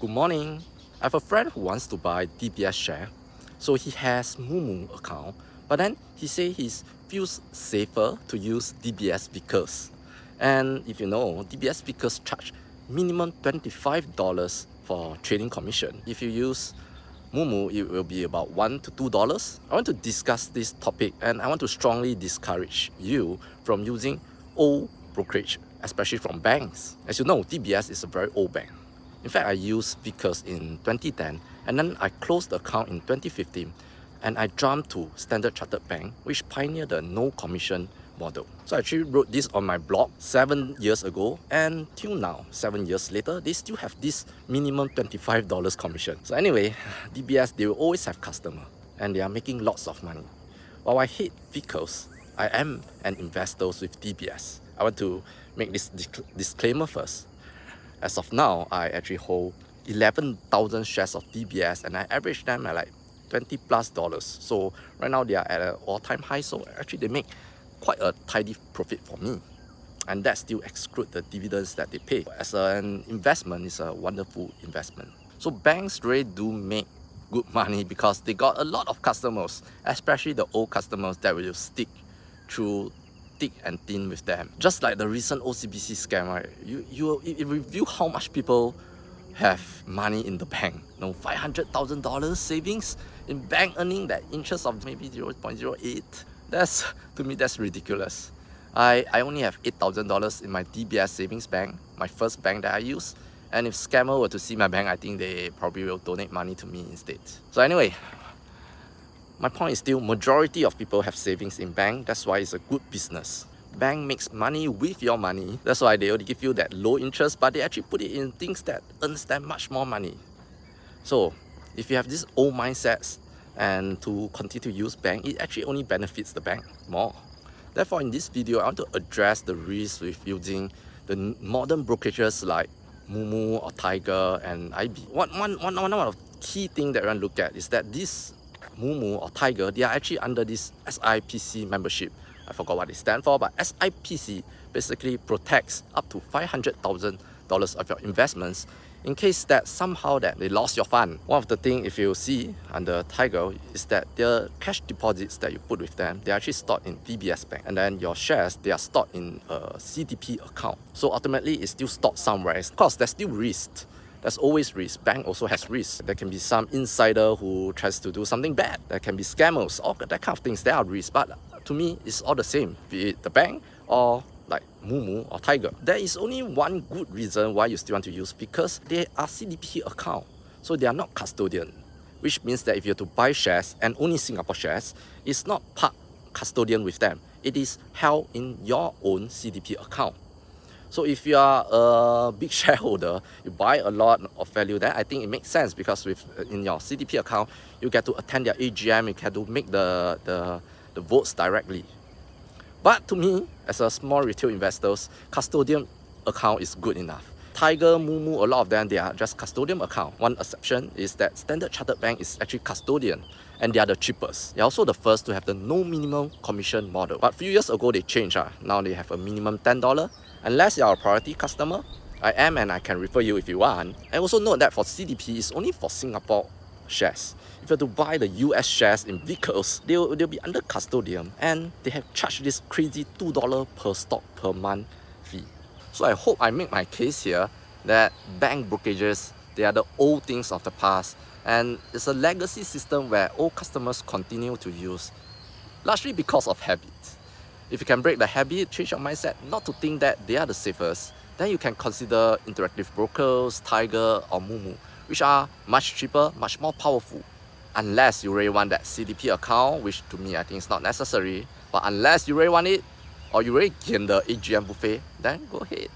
Good morning. I have a friend who wants to buy DBS share. So he has Moomoo account, but then he say he feels safer to use DBS Vickers. And if you know, DBS Vickers charge minimum $25 for trading commission. If you use Moomoo, it will be about $1 to $2. I want to discuss this topic and I want to strongly discourage you from using old brokerage, especially from banks. As you know, DBS is a very old bank. In fact, I used Vickers in 2010 and then I closed the account in 2015 and I jumped to Standard Chartered Bank, which pioneered the no commission model. So I actually wrote this on my blog 7 years ago, and till now, 7 years later, they still have this minimum $25 commission. So anyway, DBS, they will always have customer and they are making lots of money. While I hate Vickers, I am an investor with DBS. I want to make this disclaimer first. As of now, I actually hold 11,000 shares of DBS and I average them at like $20+. So right now they are at an all-time high, so actually they make quite a tidy profit for me. And that still excludes the dividends that they pay. As an investment, it's a wonderful investment. So banks really do make good money because they got a lot of customers, especially the old customers that will stick through thick and thin with them. Just like the recent OCBC scam, right? It reveals how much people have money in the bank. You know, $500,000 savings in bank, earning that interest of maybe 0.08. That's, to me, that's ridiculous. I only have $8,000 in my DBS savings bank, my first bank that I use. And if scammer were to see my bank, I think they probably will donate money to me instead. So anyway, my point is still, majority of people have savings in bank. That's why it's a good business. Bank makes money with your money. That's why they only give you that low interest, but they actually put it in things that earns them much more money. So if you have these old mindsets and to continue to use bank, it actually only benefits the bank more. Therefore, in this video, I want to address the risks with using the modern brokerages like Moomoo or Tiger and IB. One of the key things that we want to look at is that this Moomoo or Tiger, they are actually under this SIPC membership. I forgot what it stands for, but SIPC basically protects up to $500,000 of your investments in case that somehow that they lost your fund. One of the things, if you see under Tiger, is that the cash deposits that you put with them, they are actually stored in DBS Bank, and then your shares, they are stored in a CDP account. So ultimately, it's still stored somewhere. Of course, there's still risk. There's always risk. Bank also has risk. There can be some insider who tries to do something bad. There can be scammers, all that kind of things. There are risks, but to me, it's all the same, be it the bank or like Moomoo or Tiger. There is only one good reason why you still want to use, because they are CDP account. So they are not custodian, which means that if you have to buy shares and only Singapore shares, it's not part custodian with them. It is held in your own CDP account. So if you are a big shareholder, you buy a lot of value there, I think it makes sense, because in your CDP account, you get to attend their AGM, you get to make the votes directly. But to me, as a small retail investor, custodian account is good enough. Tiger, Moomoo, a lot of them, they are just custodian account. One exception is that Standard Chartered Bank is actually custodian, and they are the cheapest. They're also the first to have the no minimum commission model. But a few years ago, they changed. Now they have a minimum $10. Unless you are a priority customer, I am, and I can refer you if you want. And also note that for CDP, it's only for Singapore shares. If you have to buy the US shares in Vickers, they'll be under custodian, and they have charged this crazy $2 per stock per month fee. So I hope I make my case here that bank brokerages, they are the old things of the past, and it's a legacy system where old customers continue to use, largely because of habit. If you can break the habit, change your mindset not to think that they are the safest, then you can consider interactive brokers, Tiger or Moomoo, which are much cheaper, much more powerful. Unless you really want that CDP account, which to me I think is not necessary. But unless you really want it, or you really gain the AGM buffet, then go ahead.